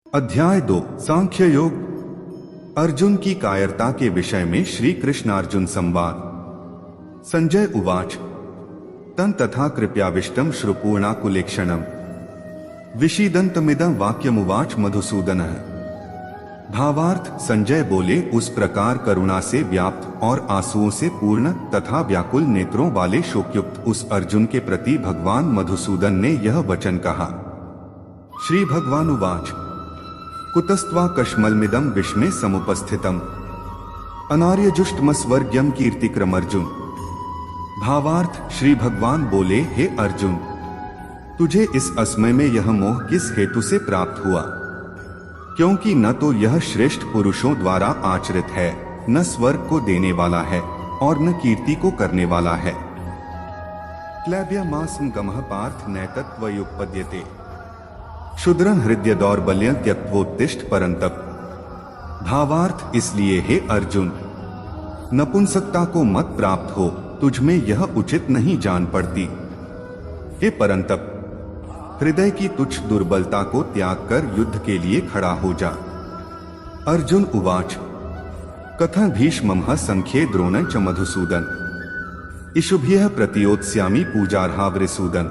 अध्याय 2 सांख्य योग। अर्जुन की कायरता के विषय में श्री कृष्णार्जुन संवाद। संजय उवाच तं तथा कृपयाविष्टं श्रुपूर्णाकुलेक्षणम् विषीदन्तमिदं वाक्यमुवाच मधुसूदनः। भावार्थ, संजय बोले, उस प्रकार करुणा से व्याप्त और आंसुओं से पूर्ण तथा व्याकुल नेत्रों वाले शोकयुक्त उस अर्जुन के प्रति भगवान मधुसूदन ने यह वचन कहा। श्री भगवान उवाच कुतस्त्वा कश्मलमिदं विष्मे समुपस्थितम् अनार्यजुष्टमस्वर्ग्यं कीर्तिक्रमर्जुन। भावार्थ, श्री भगवान बोले, हे अर्जुन, तुझे इस असमय में यह मोह किस हेतु से प्राप्त हुआ? क्योंकि न तो यह श्रेष्ठ पुरुषों द्वारा आचरित है, न स्वर्ग को देने वाला है और न कीर्ति को करने वाला है। क्लैब्यमास्म गमः पार्थ नैतत्वयुपपद्यते क्षुद्रं हृदय दौर्बल्यं त्यक्त्वोत्तिष्ठ परन्तप। भावार्थ, इसलिए हे अर्जुन, नपुंसकता को मत प्राप्त हो, तुझ में यह उचित नहीं जान पड़ती। हे परंतप, हृदय की तुच्छ दुर्बलता को त्याग कर युद्ध के लिए खड़ा हो जा। अर्जुन उवाच कथं भीष्मं संख्ये द्रोणं च मधुसूदन इषुभ्यः प्रतियोत्स्यामि पूजार्हा वृसूदन।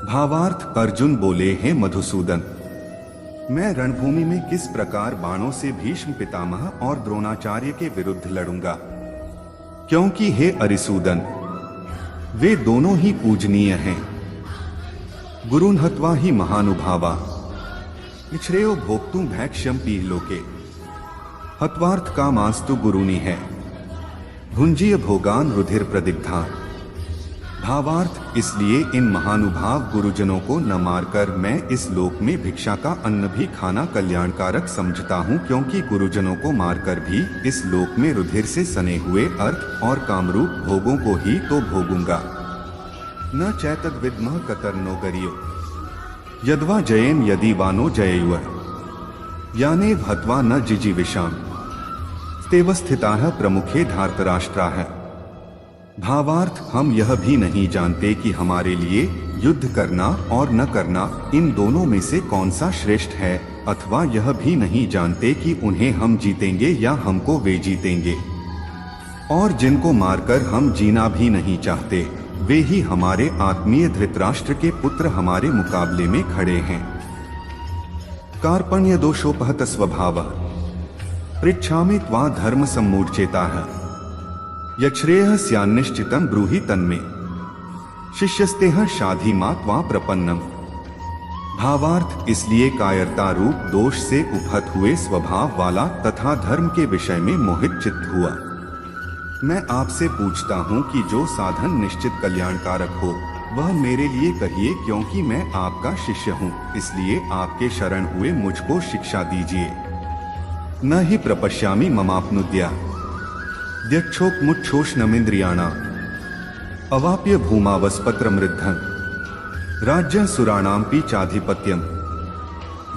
भावार्थ, अर्जुन बोले, हे मधुसूदन, मैं रणभूमि में किस प्रकार बाणों से भीष्म पितामह और द्रोणाचार्य के विरुद्ध लड़ूंगा? क्योंकि हे अरिसूदन, वे दोनों ही पूजनीय हैं। गुरुन् हत्वा ही महानुभावा श्रेयो भोक्तुं भैक्ष्यं पीहलोके। हत्वार्थ कामास्तु गुरुनि है भुंजीय भोगान रुधिर प्रदिग्धा। भावार्थ, इसलिए इन महानुभाव गुरुजनों को न मारकर मैं इस लोक में भिक्षा का अन्न भी खाना कल्याणकारक समझता हूँ, क्योंकि गुरुजनों को मारकर भी इस लोक में रुधिर से सने हुए अर्थ और कामरूप भोगों को ही तो भोगूंगा। न चैतद विद्मः कतर्नो गरियो यद्वा जयेम यदि वानो जयेयुः यानेव हत्वा न जिजीविषाम स्तेवस्थिताः प्रमुखे धार्तराष्ट्राः। भावार्थ, हम यह भी नहीं जानते कि हमारे लिए युद्ध करना और न करना इन दोनों में से कौन सा श्रेष्ठ है, अथवा यह भी नहीं जानते कि उन्हें हम जीतेंगे या हमको वे जीतेंगे। और जिनको मारकर हम जीना भी नहीं चाहते, वे ही हमारे आत्मीय धृतराष्ट्र के पुत्र हमारे मुकाबले में खड़े हैं। कार्पण्य दोषोपहत स्वभावः पृच्छामि त्वा धर्म सम्मूढ़चेताः यच्छ्रेयः स्यान्निश्चितं ब्रूहि तन्मे शिष्यस्तेह शाधि मा त्वा प्रपन्नम। भावार्थ, इसलिए कायरता रूप दोष से उपहत हुए स्वभाव वाला तथा धर्म के विषय में मोहित चित्त हुआ मैं आपसे पूछता हूँ कि जो साधन निश्चित कल्याणकारक हो वह मेरे लिए कहिए, क्योंकि मैं आपका शिष्य हूँ। इसलिए आपके शरण हुए मुझको शिक्षा दीजिए। न ही प्रपश्यामि ममाप्नुद्या द्यक्षोक्मुच्छोषणमिन्द्रियाणां अवाप्य भूमावस्पत्रमृद्धं राज्य सुराणांपि चाधिपत्यम।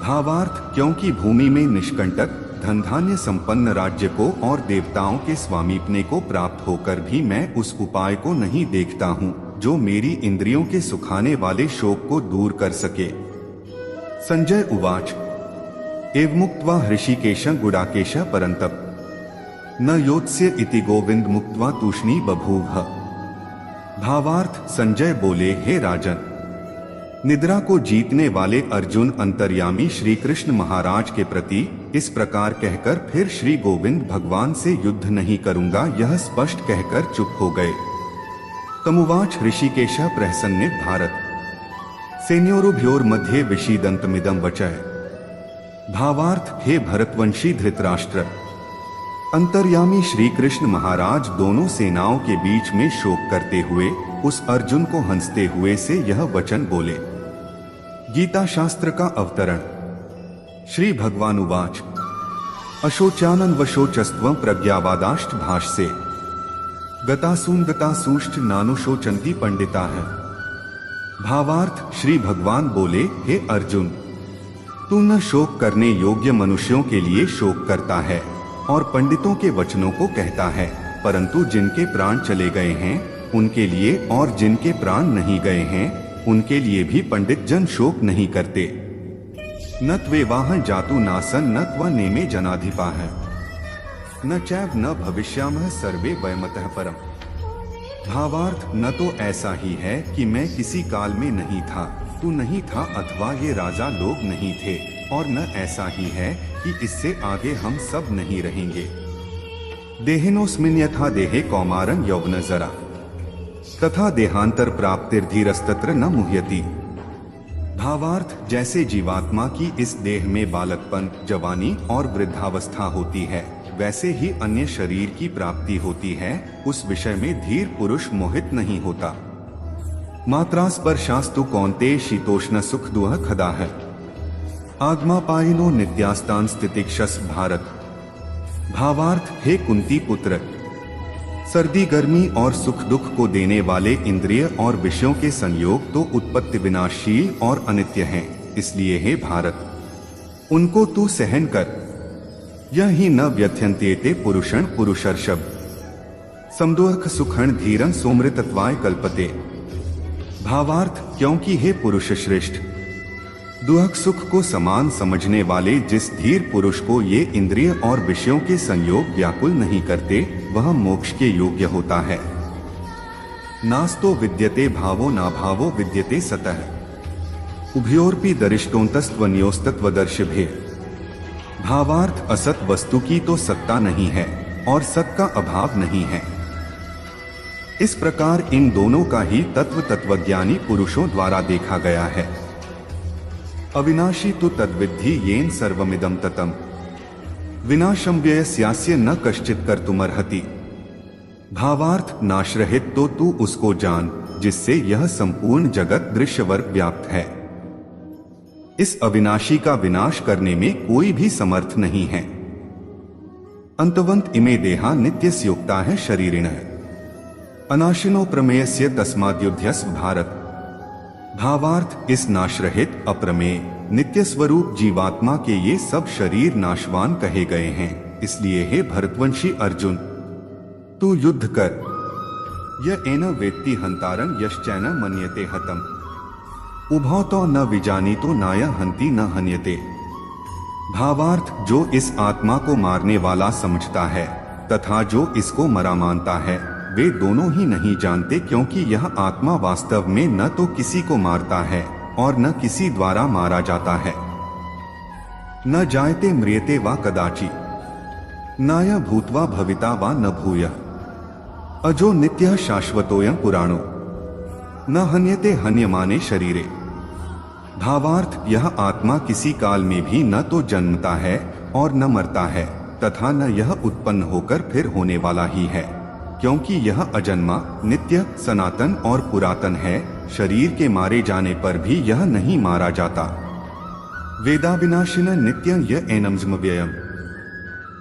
भावार्थ, क्योंकि भूमि में निष्कंटक धन धान्य संपन्न राज्य को और देवताओं के स्वामीपने को प्राप्त होकर भी मैं उस उपाय को नहीं देखता हूँ जो मेरी इंद्रियों के सुखाने वाले शोक को दूर कर सके। संजय उवाच एवमुक्त्वा हृषिकेशं गुडाकेशः परन्तप न योत्स्य इति गोविंद मुक्त्वा तूष्णी बभूव। भावार्थ, संजय बोले, हे राजन, निद्रा को जीतने वाले अर्जुन अंतर्यामी श्री कृष्ण महाराज के प्रति इस प्रकार कहकर फिर श्री गोविंद भगवान से युद्ध नहीं करूंगा यह स्पष्ट कहकर चुप हो गए। तमुवाच ऋषिकेशः प्रहसन्ने भारत सेन्योरुभयोर मध्ये विषीदन्तमिदं वचः। भावार्थ, हे भरतवंशी धृतराष्ट्र, अंतर्यामी श्री कृष्ण महाराज दोनों सेनाओं के बीच में शोक करते हुए उस अर्जुन को हंसते हुए से यह वचन बोले। गीता शास्त्र का अवतरण। श्री भगवान उवाच अशोचानन्वशोचस्त्वं प्रज्ञावादाश्च भाष्ये गतासून गतासूश्च नानुशोचन्ति पंडिताः। भावार्थ, श्री भगवान बोले, हे अर्जुन, तू न शोक करने योग्य मनुष्यों के लिए शोक करता है और पंडितों के वचनों को कहता है, परंतु जिनके प्राण चले गए हैं उनके लिए और जिनके प्राण नहीं गए हैं उनके लिए भी पंडित जन शोक नहीं करते। न त्वेवाहं जातु नासन् न त्व नेमे जनाधिपाः न चैव न भविष्यामः सर्वे वयमतः परम। भावार्थ, न तो ऐसा ही है कि मैं किसी काल में नहीं था, तू नहीं था, अथवा ये राजा लोग नहीं थे, और न ऐसा ही है कि इससे आगे हम सब नहीं रहेंगे। देहिनोस्मिन् यथा देहे कौमारं यौवन जरा तथा देहांतर प्राप्तिर्धीरस्तत्र न मुह्यति। भावार्थ, जैसे जीवात्मा की इस देह में बालकपन, जवानी और वृद्धावस्था होती है, वैसे ही अन्य शरीर की प्राप्ति होती है, उस विषय में धीर पुरुष मोहित नहीं होता। मात्रा स्पर्शास्तु कौन्तेय शीतोष्ण सुख दुह खदा है आगमापायिनो नित्यास्तान स्थितिक्षस भारत। भावार्थ, हे कुंती पुत्र, सर्दी गर्मी और सुख दुख को देने वाले इंद्रिय और विषयों के संयोग तो उत्पत्ति विनाशील और अनित्य हैं, इसलिए हे भारत, उनको तू सहन कर। यह ही न व्यथ्यन्त्येते पुरुषं पुरुषर्षभ समदुःख सुखं धीरं सोमृतत्वाय कल्पते। भावार्थ, क्योंकि हे पुरुष श्रेष्ठ, दुख सुख को समान समझने वाले जिस धीर पुरुष को ये इंद्रिय और विषयों के संयोग व्याकुल नहीं करते, वह मोक्ष के योग्य होता है। नास्तो विद्यते भावो ना भावो विद्यते सतः उभयोरपि दरिष्टोन्तस्त्वन्योस्तत्वदर्शिभे। भावार्थ, असत वस्तु की तो सत्ता नहीं है और सत का अभाव नहीं है। इस प्रकार इन दोनों का ही तत्वज्ञानी पुरुषों द्वारा देखा गया है। अविनाशी तु तद्विद्धि येन सर्वमिदं ततम् विनाशं व्ययस्यास्य न कश्चित् कर्तुमर्हति। भावार्थ, नाशरहित तो तू उसको जान जिससे यह संपूर्ण जगत दृश्यवर व्याप्त है। इस अविनाशी का विनाश करने में कोई भी समर्थ नहीं है। अंतवंत इमे देहा नित्यस्योक्ता है शरीरिणः अनाशिनो प्रमेयस्य तस्माद्युध्यस्व भारत। भावार्थ, इस नाशरहित अप्रमेय नित्य स्वरूप जीवात्मा के ये सब शरीर नाशवान कहे गए हैं, इसलिए हे भरतवंशी अर्जुन, तू युद्ध कर। य एन वेत्ति हंतारं यश्चैन मन्यते हतम् उभौ तो न विजानीतो नाय हंति न हन्यते। भावार्थ, जो इस आत्मा को मारने वाला समझता है तथा जो इसको मरा मानता है, वे दोनों ही नहीं जानते, क्योंकि यह आत्मा वास्तव में न तो किसी को मारता है और न किसी द्वारा मारा जाता है। न जायते म्रियते वा कदाचि नाय भूत्वा भविता वा न भूयः अजो नित्यः शाश्वतोऽयं पुराणो न हन्यते हन्यमाने शरीरे। भावार्थ, यह आत्मा किसी काल में भी न तो जन्मता है और न मरता है, तथा न यह उत्पन्न होकर फिर होने वाला ही है, क्योंकि यह अजन्मा, नित्य, सनातन और पुरातन है। शरीर के मारे जाने पर भी यह नहीं मारा जाता। वेदाविनाशिन नित्यं य एनम् व्ययम्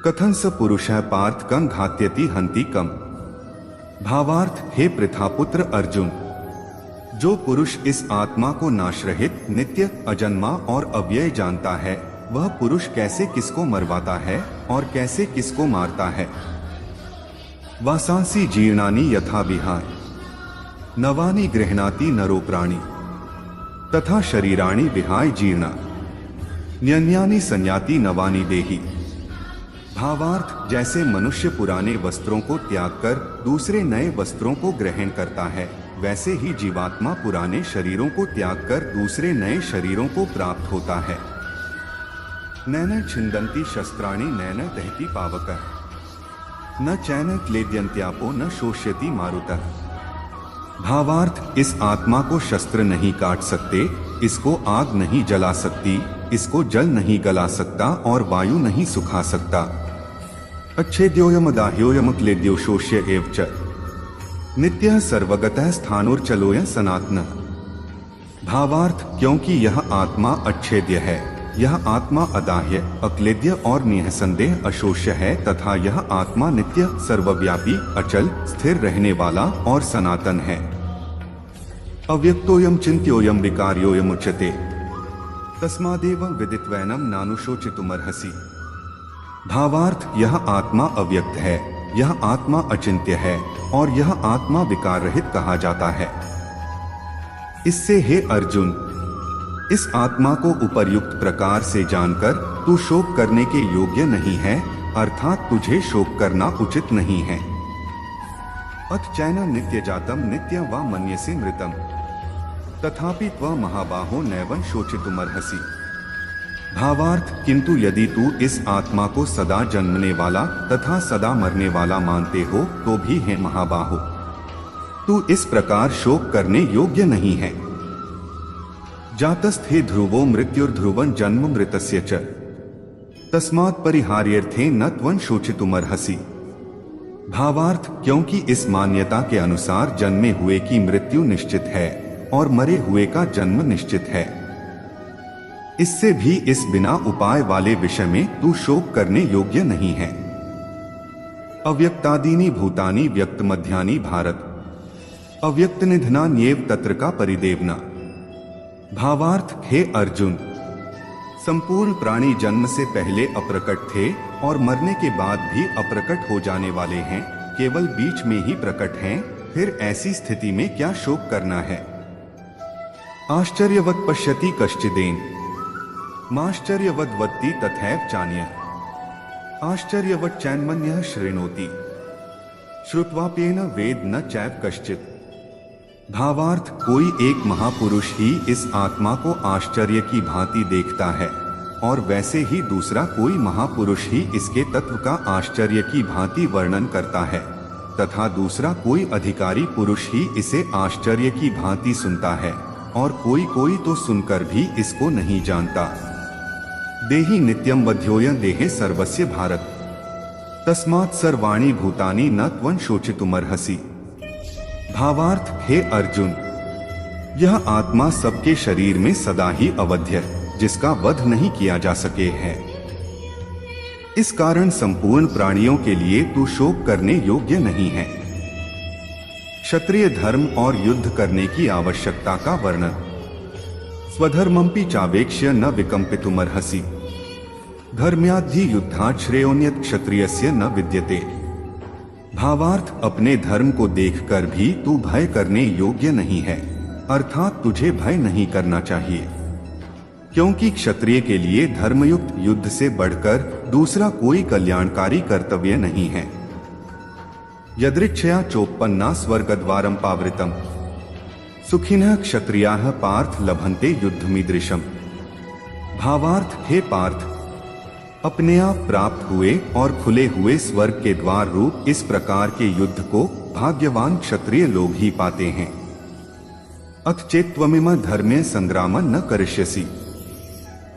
कथं स पुरुषः पार्थ कं घात्यति हन्ति कम्। भावार्थ, हे पृथापुत्र अर्जुन, जो पुरुष इस आत्मा को नाशरहित, नित्य, अजन्मा और अव्यय जानता है, वह पुरुष कैसे किसको मरवाता है और कैसे किसको मारता है। वासांसि जीर्णानि यथा विहाय नवानि गृह्णाति नरो प्राणी तथा शरीराणि विहाय जीर्णा न्यन्यानि संयाति नवानि देहि। भावार्थ, जैसे मनुष्य पुराने वस्त्रों को त्याग कर दूसरे नए वस्त्रों को ग्रहण करता है, वैसे ही जीवात्मा पुराने शरीरों को त्याग कर दूसरे नए शरीरों को प्राप्त होता है। नैन छिन्दन्ति शस्त्राणि नैन दहति पावकः न चैन क्लेद्यन्त्यापो न शोष्यति मारुतः। भावार्थ, इस आत्मा को शस्त्र नहीं काट सकते, इसको आग नहीं जला सकती, इसको जल नहीं गला सकता और वायु नहीं सुखा सकता। अच्छेद्योयम दाह्योयम क्लेद्यो शोष्य एव च नित्यः सर्वगतः स्थानोर्चलोयं सनातनः। भावार्थ, क्योंकि यह आत्मा अच्छेद्य है, यह आत्मा अदाह्य, अक्लेद्य और निःसंदेह अशोष्य है, तथा यह आत्मा नित्य, सर्वव्यापी, अचल, स्थिर रहने वाला और सनातन है। अव्यक्तोयम चिन्त्योयम विकार्योयम उच्यते तस्मादेवं विदित्वैनं नानुशोचितुमर्हसि। भावार्थ, यह आत्मा अव्यक्त है, यह आत्मा अचिंत्य है और यह आत्मा विकार रहित कहा जाता है। इससे हे अर्जुन, इस आत्मा को उपर्युक्त प्रकार से जानकर तू शोक करने के योग्य नहीं है, अर्थात तुझे शोक करना उचित नहीं है। अथ चैन नित्य जातम नित्य वा मन्यसे मृतम तथापि त्वा महाबाहो नैवं शोचितुमर्हसि। भावार्थ, किंतु यदि तू इस आत्मा को सदा जन्मने वाला तथा सदा मरने वाला मानते हो तो भी है महाबाहो, तू इस प्रकार शोक करने योग्य नहीं है। जातस्थे ध्रुवो मृत्युर्ध्रुवं जन्म मृतस्य च तस्मात् परिहार्यर्थे न त्वं शोचितुमर्हसि। भावार्थ, क्योंकि इस मान्यता के अनुसार जन्मे हुए की मृत्यु निश्चित है और मरे हुए का जन्म निश्चित है, इससे भी इस बिना उपाय वाले विषय में तू शोक करने योग्य नहीं है। अव्यक्तादीनि भूतानि व्यक्त मध्यानि भारत अव्यक्त निधनान्येव तत्र का परिदेवना। भावार्थ, हे अर्जुन, संपूर्ण प्राणी जन्म से पहले अप्रकट थे और मरने के बाद भी अप्रकट हो जाने वाले हैं, केवल बीच में ही प्रकट हैं, फिर ऐसी स्थिति में क्या शोक करना है। आश्चर्यवत् पश्यति कश्चिदेन माश्चर्यवद् वदति तथैव चान्यः आश्चर्यवत् चैन्मन्यः शृणोति श्रुत्वाप्येन वेद न चैव कश्चित्। भावार्थ, कोई एक महापुरुष ही इस आत्मा को आश्चर्य की भांति देखता है और वैसे ही दूसरा कोई महापुरुष ही इसके तत्व का आश्चर्य की भांति वर्णन करता है तथा दूसरा कोई अधिकारी पुरुष ही इसे आश्चर्य की भांति सुनता है और कोई कोई तो सुनकर भी इसको नहीं जानता। देहि नित्यं वध्योऽयं देहे सर्वस्य भारत तस्मात् सर्वाणि भूतानि न त्वं शोचितुमर्हसि। भावार्थ, हे अर्जुन, यह आत्मा सबके शरीर में सदा ही अवध्य, जिसका वध नहीं किया जा सके है। इस कारण संपूर्ण प्राणियों के लिए तू शोक करने योग्य नहीं है। क्षत्रिय धर्म और युद्ध करने की आवश्यकता का वर्णन। स्वधर्मंपि चावेक्ष्य न विकंपितुमर्हसि धर्म्याद्धि युद्धात् श्रेयोन्यत् क्षत्रियस्य न विद्यते। भावार्थ, अपने धर्म को देखकर भी तू भय करने योग्य नहीं है, अर्थात तुझे भय नहीं करना चाहिए, क्योंकि क्षत्रिय के लिए धर्मयुक्त युद्ध से बढ़कर दूसरा कोई कल्याणकारी कर्तव्य नहीं है। यदृच्छया चोपन्ना स्वर्गद्वारं पावृतम सुखिनः क्षत्रियाः पार्थ लभन्ते युद्धमीदृशम्। भावार्थ, हे पार्थ, अपने आप प्राप्त हुए और खुले हुए स्वर्ग के द्वार रूप इस प्रकार के युद्ध को भाग्यवान क्षत्रिय लोग ही पाते हैं। अथ चेत्त्वमिम धर्मे संग्रामं न करिष्यसि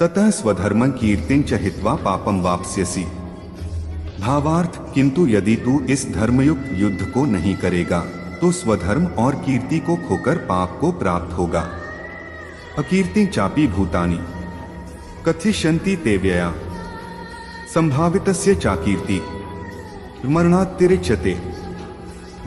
ततः स्वधर्मं कीर्तिं च हित्वा पापं वाप्स्यसि। भावार्थ, किंतु यदि तू इस धर्मयुक्त युद्ध को नहीं करेगा तो स्वधर्म और कीर्ति को खोकर पाप को प्राप्त होगा। अकीर्ति चापि भूतानि कथिष्यन्ति ते व्यया संभावितस्य चाकीर्ति मरणात्तिरिच्यते।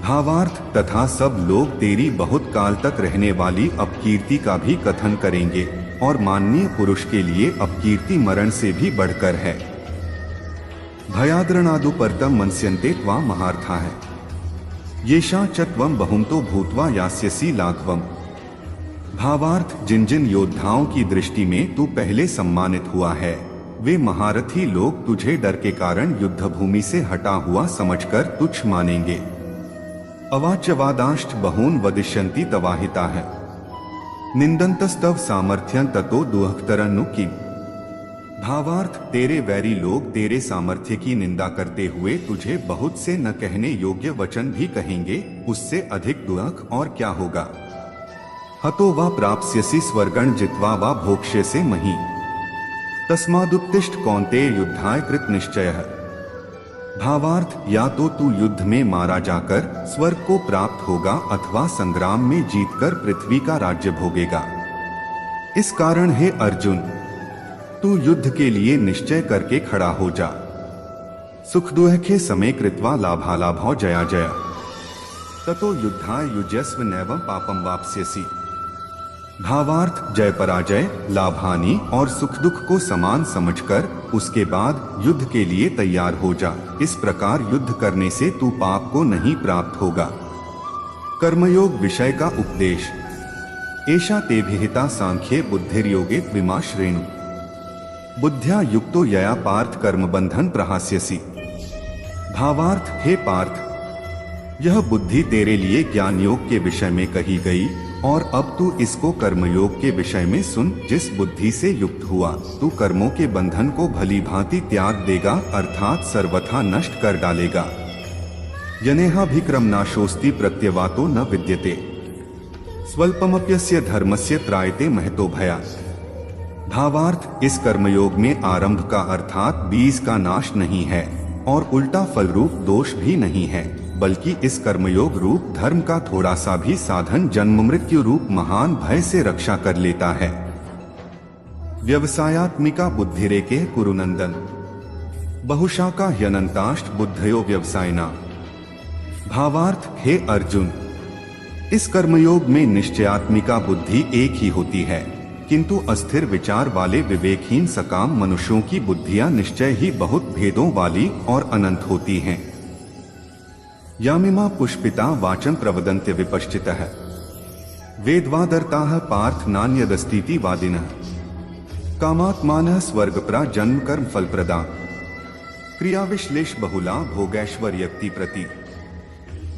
भावार्थ, तथा सब लोग तेरी बहुत काल तक रहने वाली अपकीर्ति का भी कथन करेंगे और माननीय पुरुष के लिए अपकीर्ति मरण से भी बढ़कर है। भयाद्रणादुपर्तम मनस्यन्ते त्वा महार्था है येषां च त्वं बहुमतो भूत्वा यास्यसि लाघवम्। भावार्थ, जिन जिन योद्धाओं की दृष्टि में तू पहले सम्मानित हुआ है वे महारथी लोग तुझे डर के कारण युद्ध भूमि से हटा हुआ समझकर तुच्छ मानेंगे। अवाच्यवादांश्च बहून् वदिष्यन्ति तवाहिता है निंदन्तस्तव सामर्थ्यं ततो दुःखतरनु किम। भावार्थ, तेरे वैरी लोग तेरे सामर्थ्य की निंदा करते हुए तुझे बहुत से न कहने योग्य वचन भी कहेंगे, उससे अधिक दुख और क्या होगा। हतो वा प्राप्स्यसि स्वर्गं जित्वा वा भोक्ष्यसे मही तस्मादुत्तिष्ठ कौन्तेय युद्धाय कृत निश्चयः। भावार्थ, या तो तू युद्ध में मारा जाकर स्वर्ग को प्राप्त होगा अथवा संग्राम में जीतकर पृथ्वी का राज्य भोगेगा। इस कारण हे अर्जुन, तू युद्ध के लिए निश्चय करके खड़ा हो जा। सुख दुःखे समे कृत्वा लाभालाभौ जया जया ततो युद्धाय युज्यस्व नैवं पापं वाप्स्यसि। भावार्थ, जय पराजय, लाभानि और सुख दुख को समान समझकर उसके बाद युद्ध के लिए तैयार हो जा। इस प्रकार युद्ध करने से तू पाप को नहीं प्राप्त होगा। कर्मयोग विषय का उपदेश। एषा ते विहिता सांख्ये बुद्धिर्योगे द्विमा श्रेणु बुद्ध्या युक्तो यया पार्थ कर्म बंधन प्रहास्यसि। भावार्थ, हे पार्थ, यह बुद्धि तेरे लिए ज्ञान योग के विषय में कही गई और अब तू इसको कर्मयोग के विषय में सुन। जिस बुद्धि से युक्त हुआ तू कर्मों के बंधन को भली भांति त्याग देगा अर्थात सर्वथा नष्ट कर डालेगा। यनेहाभिक्रम नाशोस्ति प्रत्यवातो न विद्यते स्वल्पमप्यस्य धर्मस्य त्रायते महतो भयात्। भावार्थ, इस कर्मयोग में आरंभ का अर्थात बीज का नाश नहीं है और उल्टा फल रूप दोष भी नहीं है, बल्कि इस कर्मयोग रूप धर्म का थोड़ा सा भी साधन जन्म मृत्यु रूप महान भय से रक्षा कर लेता है। व्यवसायात्मिका बुद्धिरेके कुरुनंदन बहुशाका ह्यनंताष्ट बुद्धयो व्यवसायिना। भावार्थ, हे अर्जुन, इस कर्मयोग में निश्चयात्मिका बुद्धि एक ही होती है, किंतु अस्थिर विचार वाले विवेकहीन सकाम मनुष्यों की बुद्धियां निश्चय ही बहुत भेदों वाली और अनंत होती हैं। यामिमा पुष्पिता वाचन प्रवदन्त्य विपश्चितः वेदवादर्ताः पार्थ नान्यदस्तीति वादिनः कामात्मानः स्वर्गप्रा जन्म कर्म फलप्रदा क्रियाविश्लेष बहुला भोगैश्वर्यक्ति प्रति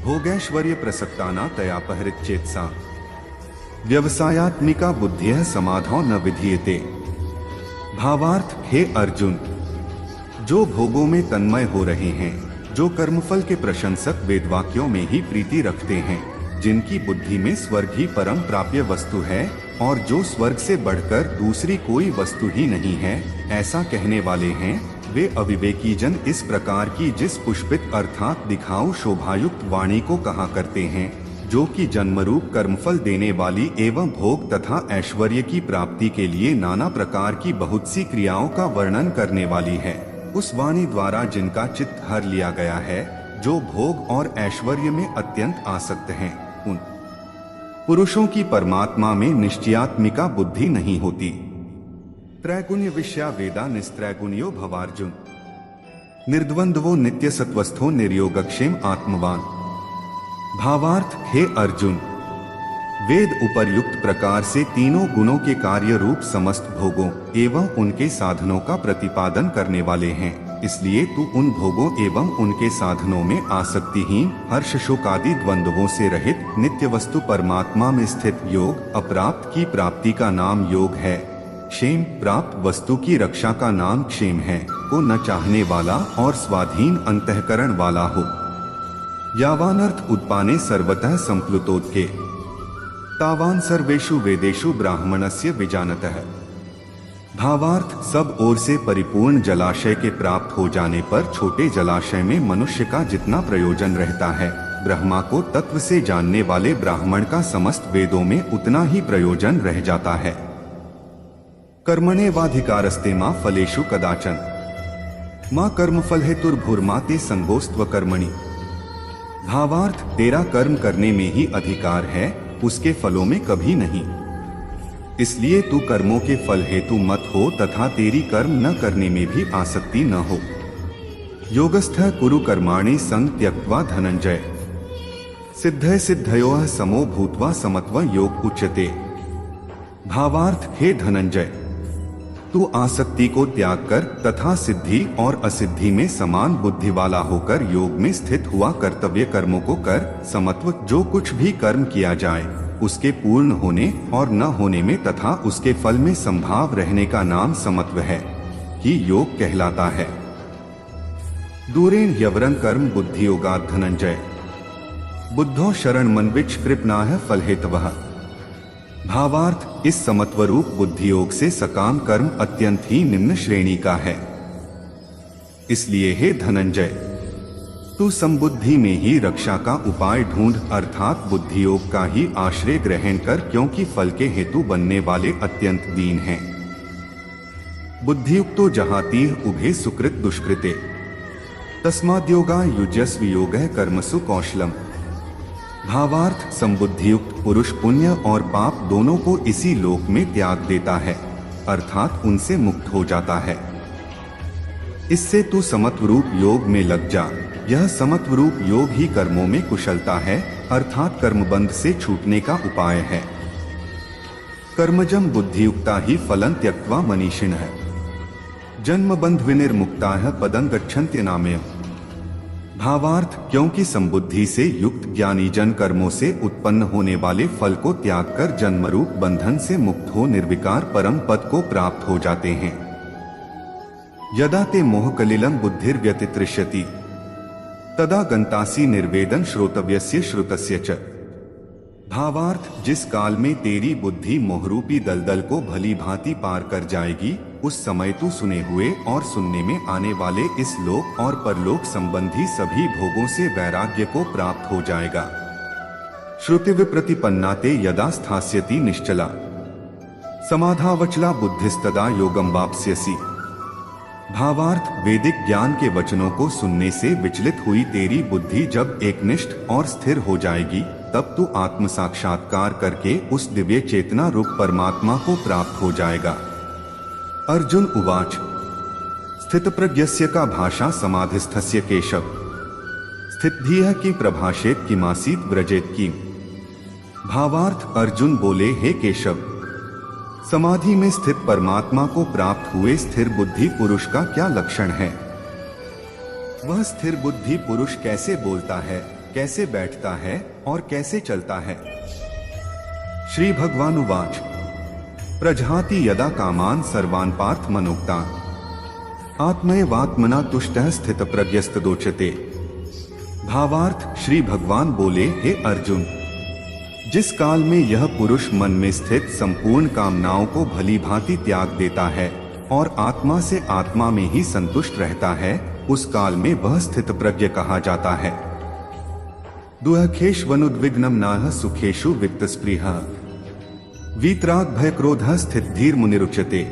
भोगैश्वर्य प्रसक्ताना तयापहृच्चेत्सा। व्यवसायात्मिका बुद्धिः समाधौ न विधीयते। भावार्थ, हे अर्जुन, जो भोगों में तन्मय हो रहे हैं, जो कर्मफल के प्रशंसक वेदवाक्यों में ही प्रीति रखते हैं, जिनकी बुद्धि में स्वर्ग ही परम प्राप्य वस्तु है और जो स्वर्ग से बढ़कर दूसरी कोई वस्तु ही नहीं है, ऐसा कहने वाले हैं, वे अविवेकी जन इस प्रकार की जिस पुष्पित अर्थात दिखाऊ शोभायुक्त वाणी को कहा करते हैं, जो कि जन्मरूप कर्मफल देने वाली एवं भोग तथा ऐश्वर्य की प्राप्ति के लिए नाना प्रकार की बहुत सी क्रियाओं का वर्णन करने वाली है। उस वाणी द्वारा जिनका चित्त हर लिया गया है, जो भोग और ऐश्वर्य में अत्यंत आसक्त हैं, उन पुरुषों की परमात्मा में निश्चयात्मिका बुद्धि नहीं होती। त्रैगुण्य विषया वेदा निस्त्रैगुण्यो भवार्जुन निर्द्वंद्वो नित्य सत्वस्थो निर्योगक्षेम आत्मवान। भावार्थ, हे अर्जुन, वेद उपर्युक्त प्रकार से तीनों गुणों के कार्य रूप समस्त भोगों एवं उनके साधनों का प्रतिपादन करने वाले हैं, इसलिए तू उन भोगों एवं उनके साधनों में आसक्तिहीन हर्ष शोकादि द्वंद्वों से रहित नित्य वस्तु परमात्मा में स्थित योग अप्राप्त की प्राप्ति का नाम योग है, क्षेम प्राप्त वस्तु की रक्षा का नाम क्षेम है, को न चाहने वाला और स्वाधीन अंतःकरण वाला हो। यावानर्थ उत्पाने सर्वतः संप्लुतोत्के तावान सर्वेषु वेदेषु ब्राह्मणस्य विजानतः। भावार्थ, सब ओर से परिपूर्ण जलाशय के प्राप्त हो जाने पर छोटे जलाशय में मनुष्य का जितना प्रयोजन रहता है, ब्रह्मा को तत्व से जानने वाले ब्राह्मण का समस्त वेदों में उतना ही प्रयोजन रह जाता है। कर्मणेवाधिकारस्ते मां फलेषु कदाचन मां कर्मफल हेतुर्भुर्मा ते संगोस्त्व कर्मणि। भावार्थ, तेरा कर्म करने में ही अधिकार है, उसके फलों में कभी नहीं, इसलिए तू कर्मों के फल हेतु मत हो तथा तेरी कर्म न करने में भी आसक्ति न हो। योगस्थः कुरु कर्माणि संग त्यक्त्वा धनंजय सिद्धय सिद्धयोः समो भूत्वा समत्व योग उच्यते। भावार्थ, हे धनंजय, तू आसक्ति को त्याग कर तथा सिद्धि और असिद्धि में समान बुद्धि वाला होकर योग में स्थित हुआ कर्तव्य कर्मों को कर। समत्व, जो कुछ भी कर्म किया जाए उसके पूर्ण होने और न होने में तथा उसके फल में संभाव रहने का नाम समत्व है कि योग कहलाता है। दूरेण ह्यवरं कर्म बुद्धि योगात् धनंजय बुद्धो शरण मन्विच्छ कृपणाः फलहेतवः। भावार्थ, इस समत्व रूप बुद्धि योग से सकाम कर्म अत्यंत ही निम्न श्रेणी का है, इसलिए हे धनंजय, तू समबुद्धि में ही रक्षा का उपाय ढूंढ अर्थात बुद्धि योग का ही आश्रय ग्रहण कर, क्योंकि फल के हेतु बनने वाले अत्यंत दीन हैं। बुद्धियुक्तो जहातीह उभे सुकृत दुष्कृते तस्माद्योगा युज्यस्व योगः कर्मसु कौशलम। भावार्थ, संबुद्धियुक्त पुरुष पुण्य और पाप दोनों को इसी लोक में त्याग देता है अर्थात उनसे मुक्त हो जाता है। इससे तू समत्व रूप योग में लग जा। यह समत्व रूप योग ही कर्मों में कुशलता है अर्थात कर्मबंध से छूटने का उपाय है। कर्मजं बुद्धियुक्ता ही फलं त्यक्त्वा मनीषिणः जन्मबंध विनिर्मुक्ताः पदं गच्छन्त्यनामयम्। भावार्थ, क्योंकि संबुद्धि से युक्त ज्ञानी जन कर्मों से उत्पन्न होने वाले फल को त्याग कर जन्मरूप बंधन से मुक्त हो निर्विकार परम पद को प्राप्त हो जाते हैं। यदा ते मोहकलिलं बुद्धिर्व्यतितृष्यति तदा गंतासि निर्वेदन श्रोतव्यस्य श्रुतस्य च। भावार्थ, जिस काल में तेरी बुद्धि मोहरूपी दलदल को भली भांति पार कर जाएगी, उस समय तू सुने हुए और सुनने में आने वाले इस लोक और परलोक संबंधी सभी भोगों से वैराग्य को प्राप्त हो जाएगा। श्रुतिविप्रतिपन्ना ते यदा स्थास्यति निश्चला समाधावचला बुद्धिस्तदा योगम वाप्स्यसि। भावार्थ, वैदिक ज्ञान के वचनों को सुनने से विचलित हुई तेरी बुद्धि जब एकनिष्ठ और स्थिर हो जाएगी, तब तू आत्म साक्षात्कार करके उस दिव्य चेतना रूप परमात्मा को प्राप्त हो जाएगा। अर्जुन उवाच स्थितप्रज्ञस्य का भाषा समाधिस्थस्य केशव स्थितधियः की प्रभाषेत किमासीत व्रजेत की। भावार्थ, अर्जुन बोले, हे केशव, समाधि में स्थित परमात्मा को प्राप्त हुए स्थिर बुद्धि पुरुष का क्या लक्षण है? वह स्थिर बुद्धि पुरुष कैसे बोलता है, कैसे बैठता है और कैसे चलता है? श्री भगवान उवाच प्रजहाति यदा कामान सर्वान् पार्थ मनोक्तान् आत्मैवात्मना तुष्टः स्थितप्रज्ञस्तदोच्यते। भावार्थ, श्री भगवान बोले, हे अर्जुन, जिस काल में यह पुरुष मन में स्थित संपूर्ण कामनाओं को भली भांति त्याग देता है और आत्मा से आत्मा में ही संतुष्ट रहता है, उस काल में वह स्थित प्रज्ञ कहा जाता है। दुःखेष्वनुद्विग्नं नाह सुखेषु वित्तस्पृहः वीतराग भय क्रोधः स्थितधीर मुनिरुच्यते।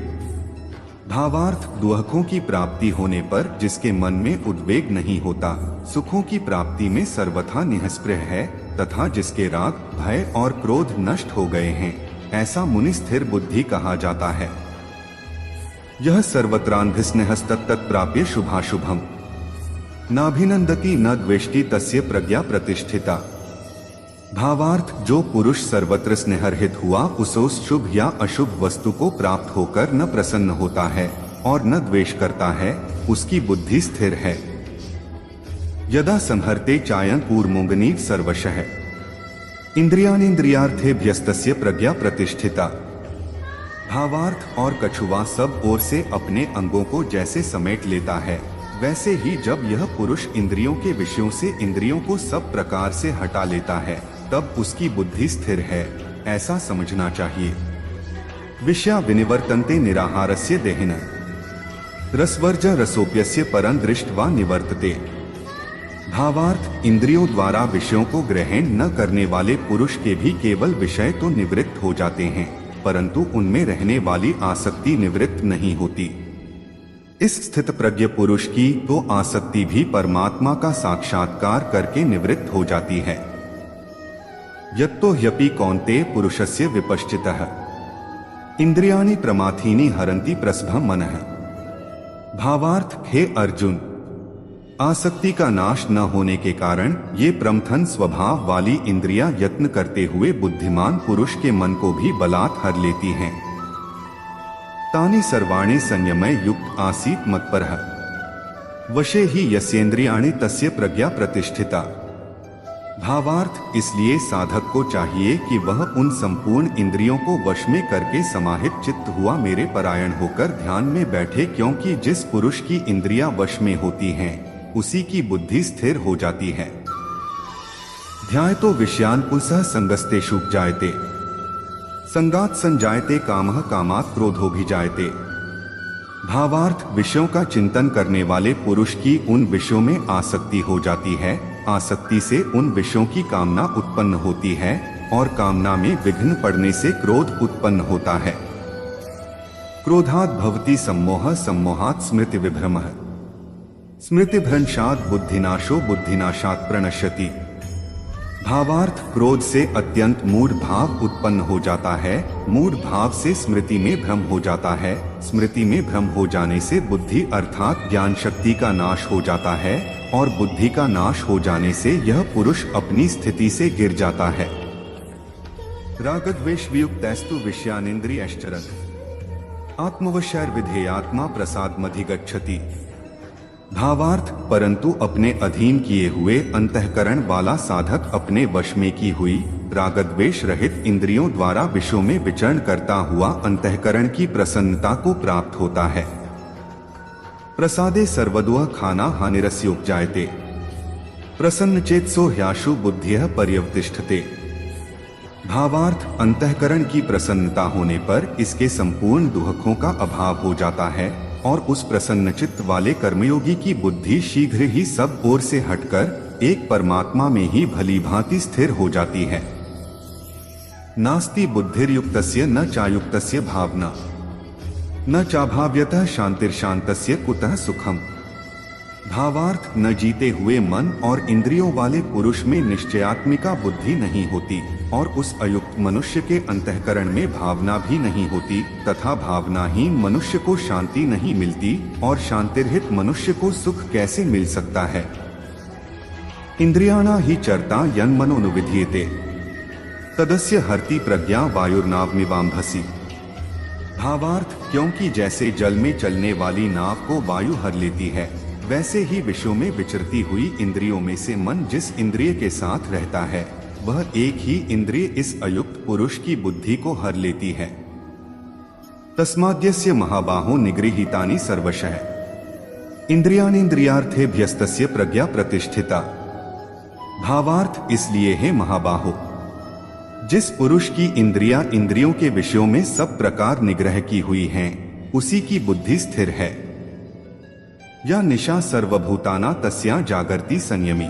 भावार्थ, दुःखों की प्राप्ति होने पर जिसके मन में उद्वेग नहीं होता, सुखों की प्राप्ति में सर्वथा निःस्पृह है तथा जिसके राग, भय और क्रोध नष्ट हो गए हैं, ऐसा मुनि स्थिर बुद्धि कहा जाता है। यह सर्वत्रान्धिस्नेहस्तत्तत् प्राप्य शुभाशुभम नाभिनंदति न द्वेष्टि तस्य प्रज्ञा प्रतिष्ठिता। भावार्थ, जो पुरुष सर्वत्र स्नेहरहित हुआ उसे शुभ या अशुभ वस्तु को प्राप्त होकर न प्रसन्न होता है और न द्वेष करता है, उसकी बुद्धि स्थिर है। यदा संहरते चायं कूर्मोंगनी सर्वशः इंद्रियाणीन्द्रियार्थेभ्यस्तस्य प्रज्ञा प्रतिष्ठिता। भावार्थ, और कछुआ सब ओर से अपने अंगों को जैसे समेट लेता है, वैसे ही जब यह पुरुष इंद्रियों के विषयों से इंद्रियों को सब प्रकार से हटा लेता है, तब उसकी बुद्धि स्थिर है, ऐसा समझना चाहिए। विषया विनिवर्तन्ते निराहारस्य देहिनः रसवर्ज रसोप्यस्य परं दृष्ट्वा निवर्तते। भावार्थ, इंद्रियों द्वारा विषयों को ग्रहण न करने वाले पुरुष के भी केवल विषय तो निवृत्त हो जाते हैं, परंतु उनमें रहने वाली आसक्ति निवृत्त नहीं होती। इस स्थित प्रज्ञ पुरुष की तो आसक्ति भी परमात्मा का साक्षात्कार करके निवृत्त हो जाती है। यत्तो ह्यपि कौन्तेय पुरुषस्य विपश्चितः इंद्रियाणि प्रमाथीनि हरन्ति प्रसभं मनः। भावार्थ, हे अर्जुन, आसक्ति का नाश न होने के कारण ये प्रमथन स्वभाव वाली इंद्रियां यत्न करते हुए बुद्धिमान पुरुष के मन को भी बलात् हर लेती हैं। तानि सर्वाणि संयमय युक्त आसीत् मत्परः वशे ही यस्येन्द्रियाणि तस्य प्रज्ञा प्रतिष्ठिता। भावार्थ, इसलिए साधक को चाहिए कि वह उन संपूर्ण इंद्रियों को वश में करके समाहित चित्त हुआ मेरे परायण होकर ध्यान में बैठे, क्योंकि जिस पुरुष की इंद्रियां वश में होती हैं, उसी की बुद्धि स्थिर हो जाती है। ध्यायतो विषयान् पुंसः संगस्तेषु जायते संगात् संजायते कामः कामात् क्रोधोऽभिजायते। भावार्थ, विषयों का चिंतन करने वाले पुरुष की उन विषयों में आसक्ति हो जाती है, आसक्ति से उन विषयों की कामना उत्पन्न होती है और कामना में विघ्न पड़ने से क्रोध उत्पन्न होता है। क्रोधात् भवति सम्मोहः सम्मोहात् स्मृति विभ्रमः स्मृतिभ्रंशात् बुद्धिनाशो बुद्धिनाशात् प्रणश्यति। भावार्थ, क्रोध से अत्यंत मूढ़ भाव उत्पन्न हो जाता है, मूढ़ भाव से स्मृति में भ्रम हो जाता है, स्मृति में भ्रम हो जाने से बुद्धि अर्थात ज्ञान शक्ति का नाश हो जाता है और बुद्धि का नाश हो जाने से यह पुरुष अपनी स्थिति से गिर जाता है। रागद्वेषवियुक्तैस्तु विषयानिन्द्रियश्चरत् आत्मवशैर्विधेयात्मा प्रसादमधिगच्छति। भावार्थ, परंतु अपने अधीन किए हुए अंतःकरण वाला साधक अपने वश में की हुई रागद्वेष रहित इंद्रियों द्वारा विषयों में विचरण करता हुआ अंतःकरण की प्रसन्नता को प्राप्त होता है। प्रसादे सर्वद्वा खाना हानिरस्योपजायते प्रसन्नचेतसो ह्याशु बुद्धियः पर्यवतिष्ठते। भावार्थ, अंतःकरण की प्रसन्नता होने पर इसके संपूर्ण दुखों का अभाव हो जाता है और उस प्रसन्न चित्त वाले कर्मयोगी की बुद्धि शीघ्र ही सब ओर से हटकर एक परमात्मा में ही भली भांति स्थिर हो जाती है। नास्ति बुद्धिर्युक्तस्य न चायुक्तस्य भावना न चाभाव्यतः शांतिर्शांतस्य कुतः सुखम। भावार्थ, न जीते हुए मन और इंद्रियों वाले पुरुष में निश्चयात्मिका बुद्धि नहीं होती और उस अयुक्त मनुष्य के अंतःकरण में भावना भी नहीं होती तथा भावनाहीन मनुष्य को शांति नहीं मिलती और शांतिरहित मनुष्य को सुख कैसे मिल सकता है। इंद्रियाणा ही चरता यन् मनोनुविधीयते तदस्य हरति प्रज्ञा वायुर्नावमिवाम्भसि। भावार्थ, क्योंकि जैसे जल में चलने वाली नाव को वायु हर लेती है, वैसे ही विषयों में विचरती हुई इंद्रियों में से मन जिस इंद्रिय के साथ रहता है वह एक ही इंद्रिय इस अयुक्त पुरुष की बुद्धि को हर लेती है। तस्माद्यस्य महाबाहो निगृहीतानि सर्वशः इंद्रियाणीन्द्रियार्थेभ्यस्तस्य प्रज्ञा प्रतिष्ठिता। भावार्थ, इसलिए है महाबाहो, जिस पुरुष की इंद्रियों के विषयों में सब प्रकार निग्रह की हुई हैं, उसी की बुद्धि स्थिर है। या निशा सर्वभूताना तस्या जागर्ति संयमी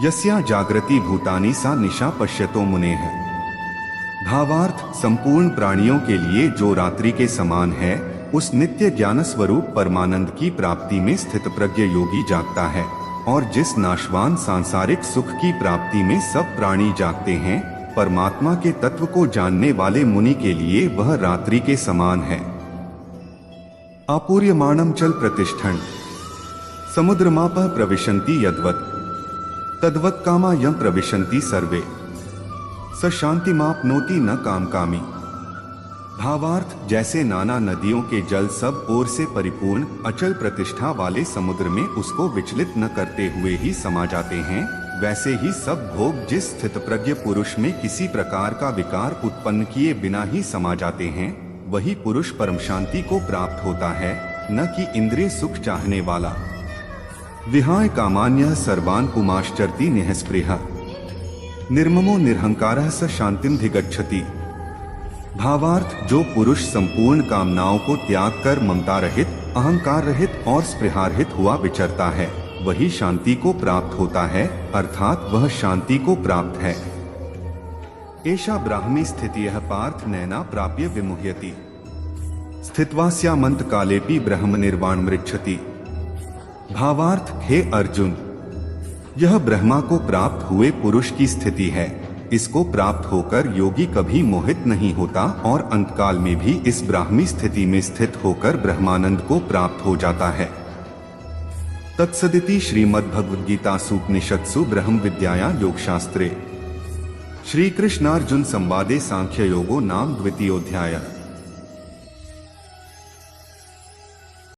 यस्या जागृति भूतानि सा निशा पश्यतो मुनेः। भावार्थ, संपूर्ण प्राणियों के लिए जो रात्रि के समान है, उस नित्य ज्ञान स्वरूप परमानंद की प्राप्ति में स्थित प्रज्ञ योगी जागता है और जिस नाशवान सांसारिक सुख की प्राप्ति में सब प्राणी जागते हैं, परमात्मा के तत्व को जानने वाले मुनि के लिए वह रात्रि के समान है। आपूर्यमाणं चल प्रतिष्ठन् समुद्रमापः प्रविशन्ति यद्वत् तद्वत् कामा यं प्रविशन्ति सर्वे स शान्तिमाप्नोति न कामकामी। भावार्थ, जैसे नाना नदियों के जल सब ओर से परिपूर्ण अचल प्रतिष्ठा वाले समुद्र में उसको विचलित न करते हुए ही समा जाते हैं, वैसे ही सब भोग जिस स्थित प्रज्ञ पुरुष में किसी प्रकार का विकार उत्पन्न किए बिना ही समा जाते हैं, वही पुरुष परम शांति को प्राप्त होता है, न कि इंद्रिय सुख चाहने वाला। विहाय कामान्यः सर्वान् पुमाश्चरति निःस्पृहः निर्ममो निरहंकारः स शांतिमधिगच्छति। भावार्थ, जो पुरुष संपूर्ण कामनाओं को त्याग कर ममता रहित, अहंकार रहित और स्पृहारहित हुआ विचरता है, वही शांति को प्राप्त होता है, अर्थात वह शांति को प्राप्त है। एषा ब्राह्मी स्थितियः पार्थ नैना प्राप्य विमुह्यति स्थित्वास्यामन्त कालेपि ब्रह्म निर्वाण मृच्छति। भावार्थ, हे अर्जुन, यह ब्रह्मा को प्राप्त हुए पुरुष की स्थिति है। इसको प्राप्त होकर योगी कभी मोहित नहीं होता और अंतकाल में भी इस ब्राह्मी स्थिति में स्थित होकर ब्रह्मानंद को प्राप्त हो जाता है। तत्सदिति श्रीमद्भगवद्गीतासु उपनिषत्सु ब्रह्म विद्यायां योगशास्त्रे श्री कृष्णार्जुन संवादे सांख्य योगो नाम द्वितीयोऽध्यायः।